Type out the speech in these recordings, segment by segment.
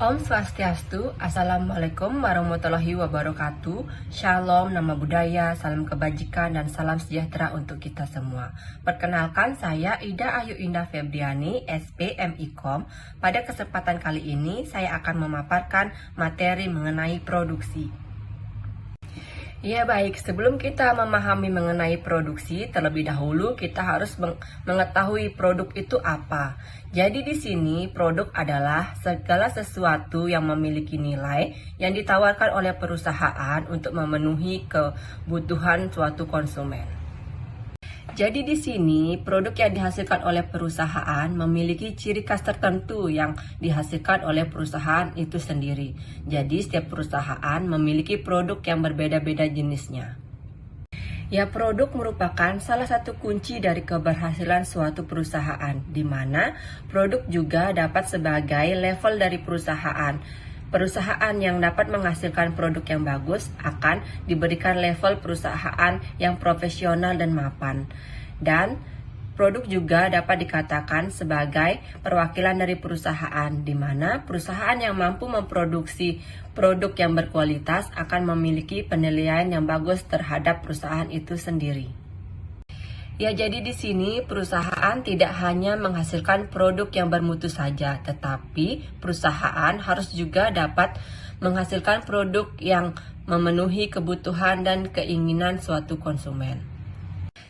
Om Swastiastu, Assalamualaikum warahmatullahi wabarakatuh. Shalom, nama budaya, salam kebajikan, dan salam sejahtera untuk kita semua. Perkenalkan, saya Ida Ayu Indah Febriani, SPMIKOM. Pada kesempatan kali ini, saya akan memaparkan materi mengenai produksi. Ya baik, sebelum kita memahami mengenai produksi, terlebih dahulu kita harus mengetahui produk itu apa. Jadi di sini produk adalah segala sesuatu yang memiliki nilai yang ditawarkan oleh perusahaan untuk memenuhi kebutuhan suatu konsumen. Jadi di sini produk yang dihasilkan oleh perusahaan memiliki ciri khas tertentu yang dihasilkan oleh perusahaan itu sendiri. Jadi setiap perusahaan memiliki produk yang berbeda-beda jenisnya. Ya, produk merupakan salah satu kunci dari keberhasilan suatu perusahaan, di mana produk juga dapat sebagai level dari perusahaan. Perusahaan yang dapat menghasilkan produk yang bagus akan diberikan level perusahaan yang profesional dan mapan. Dan produk juga dapat dikatakan sebagai perwakilan dari perusahaan, di mana perusahaan yang mampu memproduksi produk yang berkualitas akan memiliki penilaian yang bagus terhadap perusahaan itu sendiri. Ya, jadi di sini perusahaan tidak hanya menghasilkan produk yang bermutu saja, tetapi perusahaan harus juga dapat menghasilkan produk yang memenuhi kebutuhan dan keinginan suatu konsumen.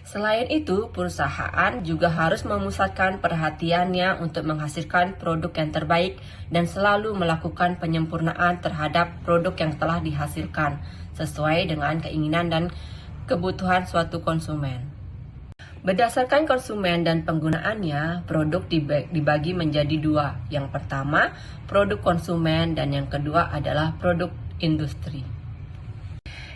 Selain itu, perusahaan juga harus memusatkan perhatiannya untuk menghasilkan produk yang terbaik dan selalu melakukan penyempurnaan terhadap produk yang telah dihasilkan sesuai dengan keinginan dan kebutuhan suatu konsumen. Berdasarkan konsumen dan penggunaannya, produk dibagi menjadi dua. Yang pertama, produk konsumen, dan yang kedua adalah produk industri.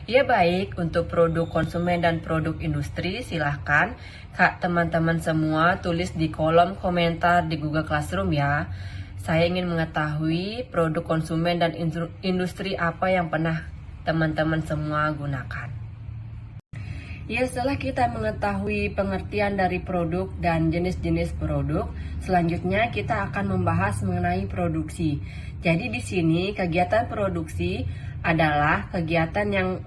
Ya baik, untuk produk konsumen dan produk industri, silahkan Kak teman-teman semua tulis di kolom komentar di Google Classroom ya. Saya ingin mengetahui produk konsumen dan industri apa yang pernah teman-teman semua gunakan. Ya, setelah kita mengetahui pengertian dari produk dan jenis-jenis produk, selanjutnya kita akan membahas mengenai produksi. Jadi di sini kegiatan produksi adalah kegiatan yang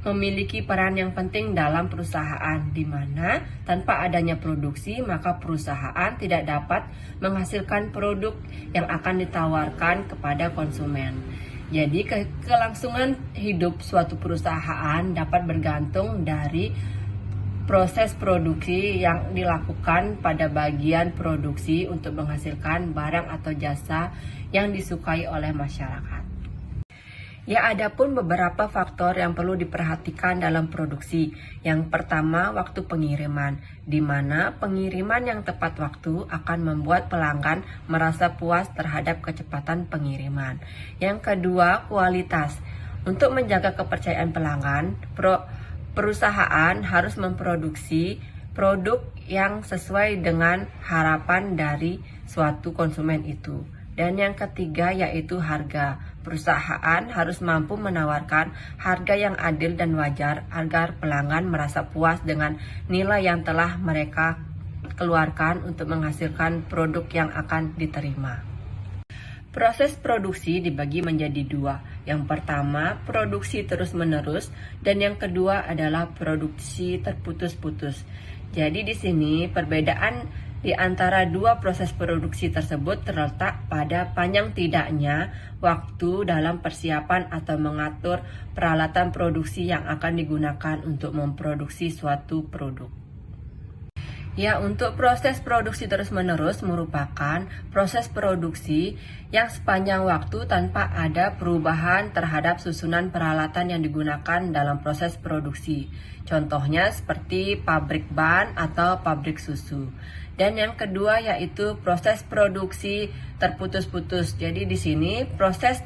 memiliki peran yang penting dalam perusahaan, di mana tanpa adanya produksi maka perusahaan tidak dapat menghasilkan produk yang akan ditawarkan kepada konsumen. Jadi kelangsungan hidup suatu perusahaan dapat bergantung dari proses produksi yang dilakukan pada bagian produksi untuk menghasilkan barang atau jasa yang disukai oleh masyarakat. Ya, ada pun beberapa faktor yang perlu diperhatikan dalam produksi. Yang pertama, waktu pengiriman, di mana pengiriman yang tepat waktu akan membuat pelanggan merasa puas terhadap kecepatan pengiriman. Yang kedua, kualitas. Untuk menjaga kepercayaan pelanggan, perusahaan harus memproduksi produk yang sesuai dengan harapan dari suatu konsumen itu. Dan yang ketiga yaitu harga. Perusahaan harus mampu menawarkan harga yang adil dan wajar agar pelanggan merasa puas dengan nilai yang telah mereka keluarkan untuk menghasilkan produk yang akan diterima. Proses produksi dibagi menjadi dua. Yang pertama, produksi terus-menerus, dan yang kedua adalah produksi terputus-putus. Jadi di sini perbedaan di antara dua proses produksi tersebut terletak pada panjang tidaknya waktu dalam persiapan atau mengatur peralatan produksi yang akan digunakan untuk memproduksi suatu produk. Ya, untuk proses produksi terus-menerus merupakan proses produksi yang sepanjang waktu tanpa ada perubahan terhadap susunan peralatan yang digunakan dalam proses produksi. Contohnya seperti pabrik ban atau pabrik susu. Dan yang kedua yaitu proses produksi terputus-putus. Jadi di sini proses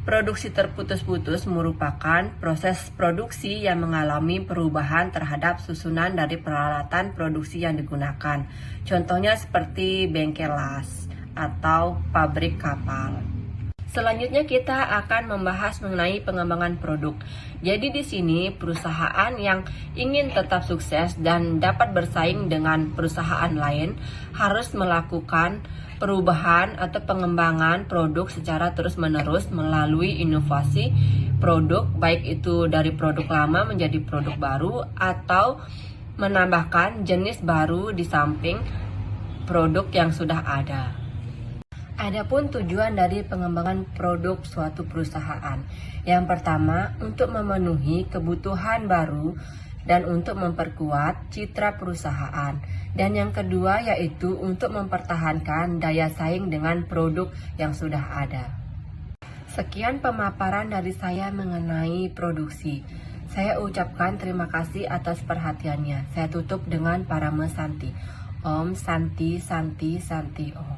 produksi terputus-putus merupakan proses produksi yang mengalami perubahan terhadap susunan dari peralatan produksi yang digunakan. Contohnya seperti bengkel las atau pabrik kapal. Selanjutnya kita akan membahas mengenai pengembangan produk. Jadi di sini perusahaan yang ingin tetap sukses dan dapat bersaing dengan perusahaan lain harus melakukan perubahan atau pengembangan produk secara terus-menerus melalui inovasi produk, baik itu dari produk lama menjadi produk baru atau menambahkan jenis baru di samping produk yang sudah ada. Adapun tujuan dari pengembangan produk suatu perusahaan, yang pertama untuk memenuhi kebutuhan baru dan untuk memperkuat citra perusahaan, dan yang kedua yaitu untuk mempertahankan daya saing dengan produk yang sudah ada. Sekian pemaparan dari saya mengenai produksi. Saya ucapkan terima kasih atas perhatiannya. Saya tutup dengan Parama Santi. Om Santi Santi Santi Om.